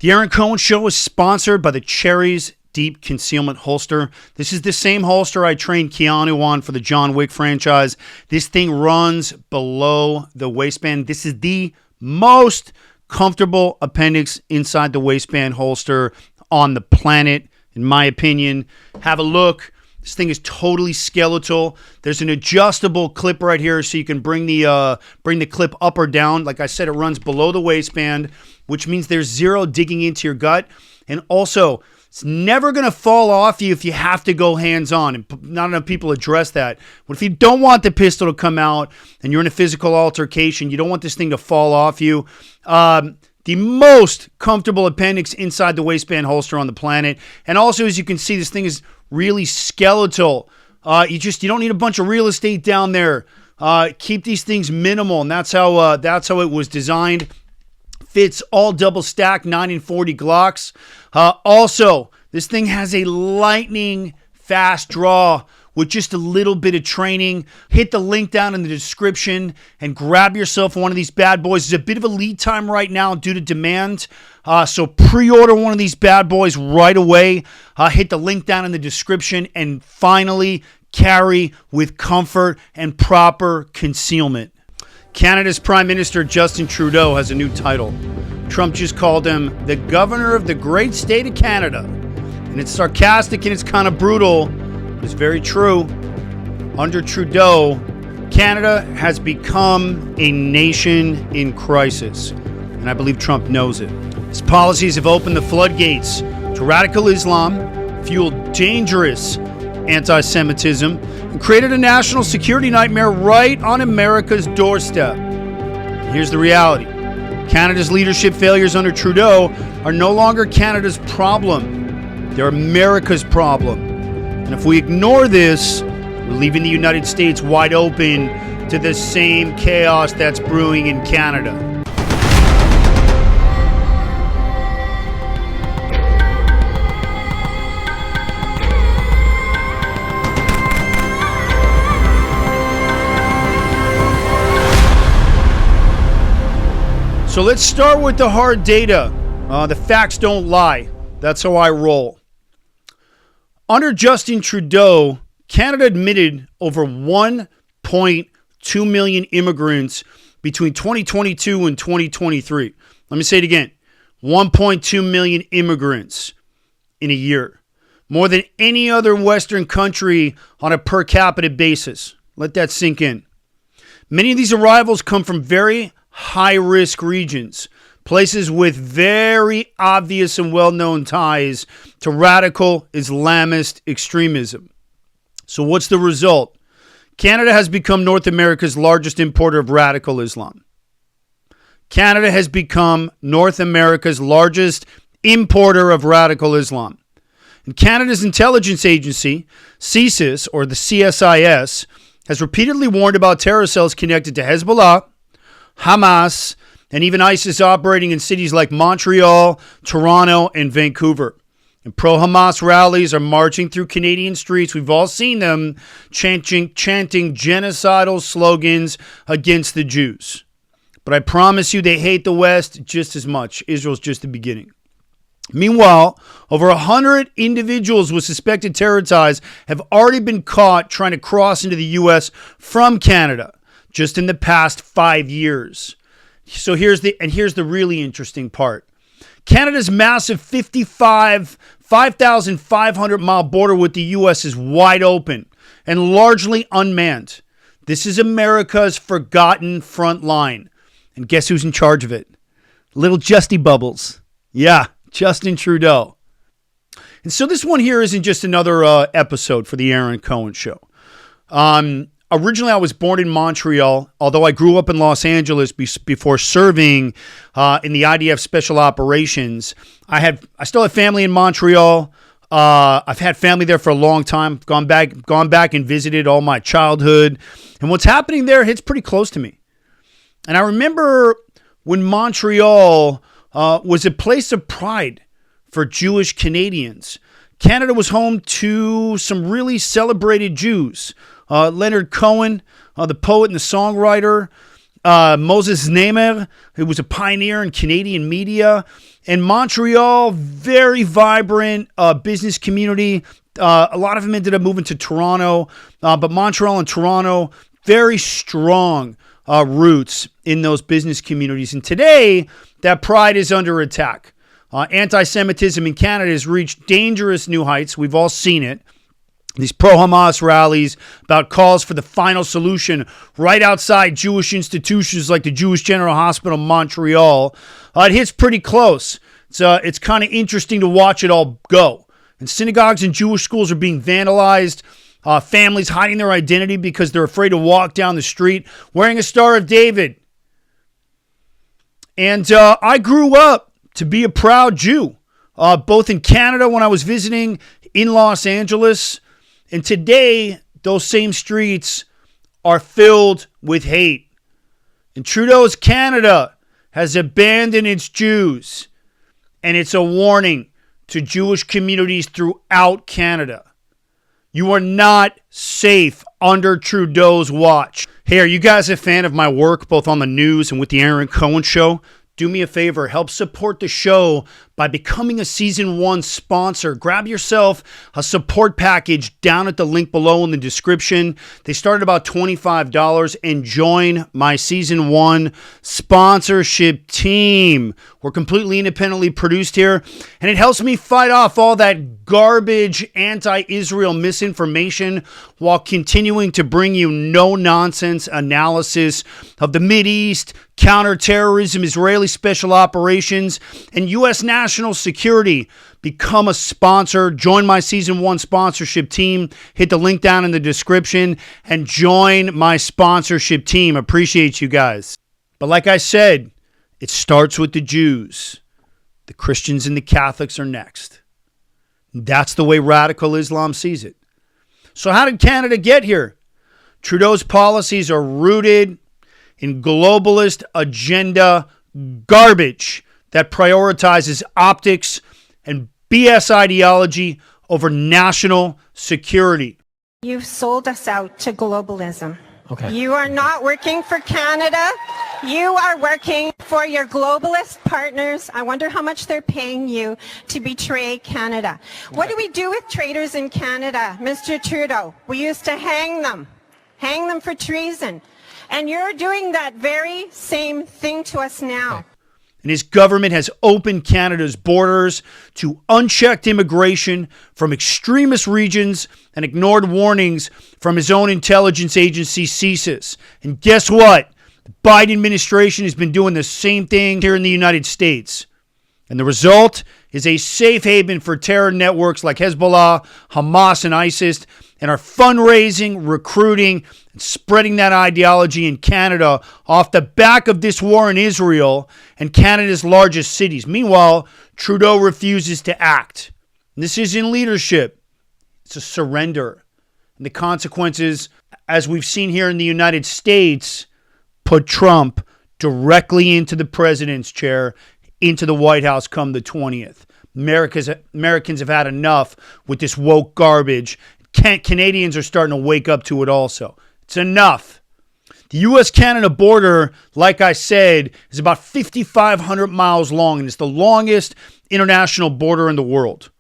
The Aaron Cohen Show is sponsored by the Cherries Deep Concealment Holster. This is the same holster I trained Keanu on for the John Wick franchise. This thing runs below the waistband. This is the most comfortable appendix inside the waistband holster on the planet, in my opinion. Have a look. This thing is totally skeletal. There's an adjustable clip right here so you can bring the clip up or down. Like I said, it runs below the waistband, which means there's zero digging into your gut. And also, it's never going to fall off you if you have to go hands-on. And not enough people address that. But if you don't want the pistol to come out and you're in a physical altercation, you don't want this thing to fall off you, the most comfortable appendix inside the waistband holster on the planet. And also, as you can see, this thing is really skeletal. You don't need a bunch of real estate down there. Keep these things minimal, and that's how it was designed. Fits all double stack 9 and 40 Glocks. Also, this thing has a lightning fast draw with just a little bit of training. Hit the link down in the description and grab yourself one of these bad boys. There's a bit of a lead time right now due to demand. So pre-order one of these bad boys right away. Hit the link down in the description and finally carry with comfort and proper concealment. Canada's Prime Minister Justin Trudeau has a new title. Trump just called him the governor of the great state of Canada. And it's sarcastic and it's kind of brutal. It's very true. Under Trudeau, Canada has become a nation in crisis. And I believe Trump knows it. His policies have opened the floodgates to radical Islam, fueled dangerous antisemitism, and created a national security nightmare right on America's doorstep. Here's the reality. Canada's leadership failures under Trudeau are no longer Canada's problem. They're America's problem. And if we ignore this, we're leaving the United States wide open to the same chaos that's brewing in Canada. So let's start with the hard data. The facts don't lie. That's how I roll. Under Justin Trudeau, Canada admitted over 1.2 million immigrants between 2022 and 2023. Let me say it again. 1.2 million immigrants in a year. More than any other Western country on a per capita basis. Let that sink in. Many of these arrivals come from very high-risk regions. Places with very obvious and well-known ties to radical Islamist extremism. So what's the result? Canada has become North America's largest importer of radical Islam. Canada has become North America's largest importer of radical Islam. And Canada's intelligence agency, CSIS, or the CSIS, has repeatedly warned about terror cells connected to Hezbollah, Hamas, and even ISIS operating in cities like Montreal, Toronto, and Vancouver. And pro-Hamas rallies are marching through Canadian streets. We've all seen them chanting genocidal slogans against the Jews. But I promise you they hate the West just as much. Israel's just the beginning. Meanwhile, over 100 individuals with suspected terror ties have already been caught trying to cross into the U.S. from Canada just in the past 5 years. So here's the really interesting part. Canada's massive 5,500 mile border with the U.S. is wide open and largely unmanned. This is America's forgotten front line. And guess who's in charge of it? Little Justy Bubbles. Yeah, Justin Trudeau. And so this one here isn't just another episode for the Aaron Cohen Show. Originally, I was born in Montreal, although I grew up in Los Angeles before serving in the IDF Special Operations. I still have family in Montreal. I've had family there for a long time. Gone back and visited all my childhood. And what's happening there hits pretty close to me. And I remember when Montreal was a place of pride for Jewish Canadians. Canada was home to some really celebrated Jews. Leonard Cohen, the poet and the songwriter, Moses Nemer, who was a pioneer in Canadian media. And Montreal, very vibrant business community. A lot of them ended up moving to Toronto, but Montreal and Toronto, very strong roots in those business communities. And today, that pride is under attack. Anti-Semitism in Canada has reached dangerous new heights. We've all seen it. These pro-Hamas rallies about calls for the final solution right outside Jewish institutions like the Jewish General Hospital in Montreal. It hits pretty close. It's kind of interesting to watch it all go. And synagogues and Jewish schools are being vandalized. Families hiding their identity because they're afraid to walk down the street wearing a Star of David. And I grew up to be a proud Jew, both in Canada when I was visiting in Los Angeles. And today, those same streets are filled with hate. And Trudeau's Canada has abandoned its Jews. And it's a warning to Jewish communities throughout Canada. You are not safe under Trudeau's watch. Hey, are you guys a fan of my work, both on the news and with the Aaron Cohen Show? Do me a favor, help support the show by becoming a Season 1 sponsor. Grab yourself a support package down at the link below in the description. They start at about $25 and join my Season 1 sponsorship team. We're completely independently produced here, and it helps me fight off all that garbage anti-Israel misinformation while continuing to bring you no-nonsense analysis of the Mideast, counterterrorism, Israeli special operations, and U.S. national security. Become a sponsor. Join my Season 1 sponsorship team. Hit the link down in the description and join my sponsorship team. Appreciate you guys. But like I said, it starts with the Jews. The Christians and the Catholics are next. That's the way radical Islam sees it. So how did Canada get here? Trudeau's policies are rooted in globalist agenda garbage that prioritizes optics and BS ideology over national security. You've sold us out to globalism. Okay. You are not working for Canada. You are working for your globalist partners. I wonder how much they're paying you to betray Canada. What do we do with traitors in Canada, Mr. Trudeau? We used to hang them for treason. And you're doing that very same thing to us now. Okay. And his government has opened Canada's borders to unchecked immigration from extremist regions and ignored warnings from his own intelligence agency, CSIS. And guess what? The Biden administration has been doing the same thing here in the United States. And the result is a safe haven for terror networks like Hezbollah, Hamas, and ISIS, and are fundraising, recruiting, and spreading that ideology in Canada off the back of this war in Israel and Canada's largest cities. Meanwhile, Trudeau refuses to act. And this isn't leadership. It's a surrender. And the consequences, as we've seen here in the United States, put Trump directly into the president's chair, into the White House come the 20th. Americans have had enough with this woke garbage. Canadians are starting to wake up to it also. It's enough. The U.S.-Canada border, like I said, is about 5,500 miles long, and it's the longest international border in the world.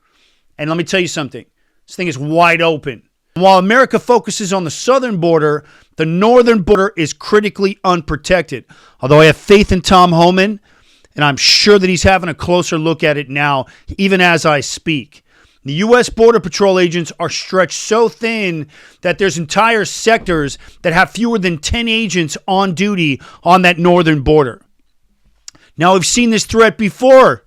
And let me tell you something. This thing is wide open. While America focuses on the southern border, the northern border is critically unprotected. Although I have faith in Tom Homan, and I'm sure that he's having a closer look at it now, even as I speak. The U.S. Border Patrol agents are stretched so thin that there's entire sectors that have fewer than 10 agents on duty on that northern border. Now, we've seen this threat before.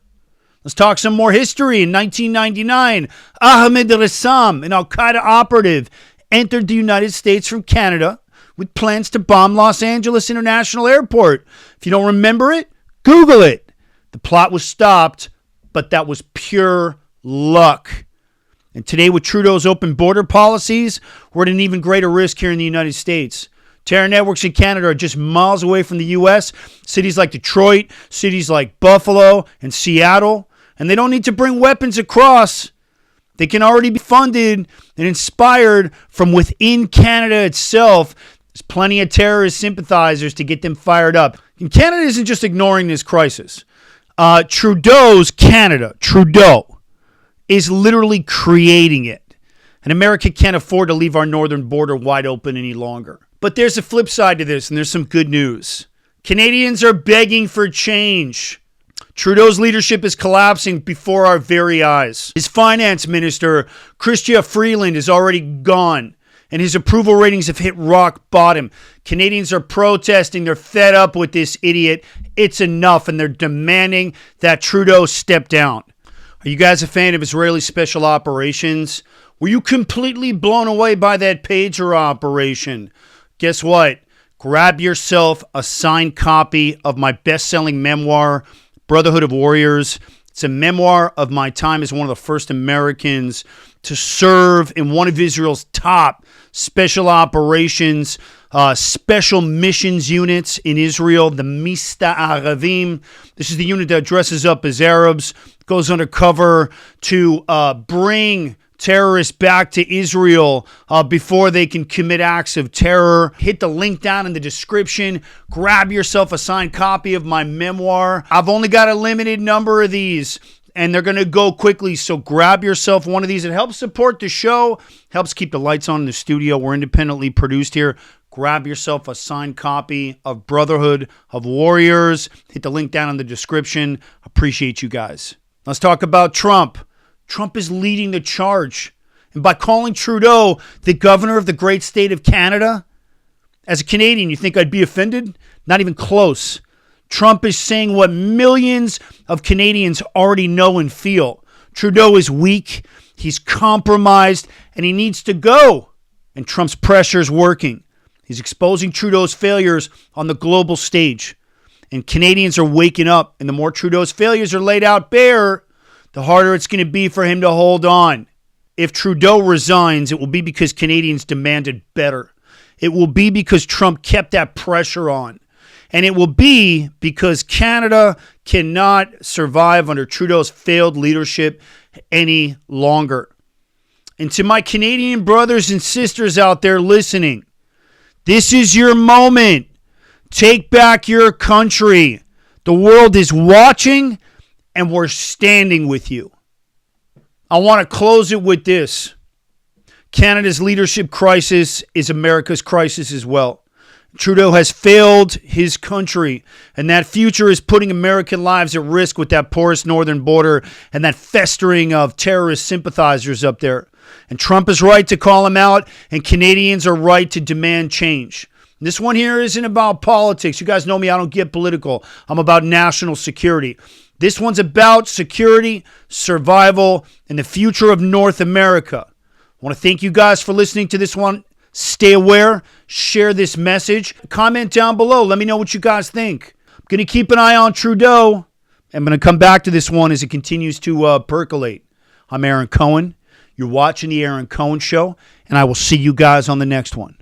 Let's talk some more history. In 1999, Ahmed Rassam, an al-Qaeda operative, entered the United States from Canada with plans to bomb Los Angeles International Airport. If you don't remember it, Google it. The plot was stopped, but that was pure luck. And today, with Trudeau's open border policies, we're at an even greater risk here in the United States. Terror networks in Canada are just miles away from the U.S. Cities like Detroit, cities like Buffalo and Seattle. And they don't need to bring weapons across. They can already be funded and inspired from within Canada itself. There's plenty of terrorist sympathizers to get them fired up. And Canada isn't just ignoring this crisis. Trudeau's Canada, Trudeau, is literally creating it. And America can't afford to leave our northern border wide open any longer. But there's a flip side to this, and there's some good news. Canadians are begging for change. Trudeau's leadership is collapsing before our very eyes. His finance minister, Chrystia Freeland, is already gone, and his approval ratings have hit rock bottom. Canadians are protesting. They're fed up with this idiot. It's enough, and they're demanding that Trudeau step down. Are you guys a fan of Israeli special operations? Were you completely blown away by that pager operation? Guess what? Grab yourself a signed copy of my best-selling memoir, Brotherhood of Warriors. It's a memoir of my time as one of the first Americans to serve in one of Israel's top special operations, special missions units in Israel, the Mista Aravim. This is the unit that dresses up as Arabs, goes undercover to bring terrorists back to Israel before they can commit acts of terror. Hit the link down in the description. Grab yourself a signed copy of my memoir. I've only got a limited number of these, and they're going to go quickly, so grab yourself one of these. It helps support the show, helps keep the lights on in the studio. We're independently produced here. Grab yourself a signed copy of Brotherhood of Warriors. Hit the link down in the description. Appreciate you guys. Let's talk about Trump. Trump is leading the charge. And by calling Trudeau the governor of the great state of Canada, as a Canadian, you think I'd be offended? Not even close. Trump is saying what millions of Canadians already know and feel. Trudeau is weak, he's compromised, and he needs to go. And Trump's pressure is working. He's exposing Trudeau's failures on the global stage. And Canadians are waking up, and the more Trudeau's failures are laid out bare, the harder it's going to be for him to hold on. If Trudeau resigns, it will be because Canadians demanded better. It will be because Trump kept that pressure on. And it will be because Canada cannot survive under Trudeau's failed leadership any longer. And to my Canadian brothers and sisters out there listening, this is your moment. Take back your country. The world is watching, and we're standing with you. I want to close it with this. Canada's leadership crisis is America's crisis as well. Trudeau has failed his country, and that future is putting American lives at risk with that porous northern border and that festering of terrorist sympathizers up there. And Trump is right to call him out, and Canadians are right to demand change. This one here isn't about politics. You guys know me, I don't get political. I'm about national security. This one's about security, survival, and the future of North America. I want to thank you guys for listening to this one. Stay aware. Share this message. Comment down below. Let me know what you guys think. I'm going to keep an eye on Trudeau. I'm going to come back to this one as it continues to percolate. I'm Aaron Cohen. You're watching The Aaron Cohen Show, and I will see you guys on the next one.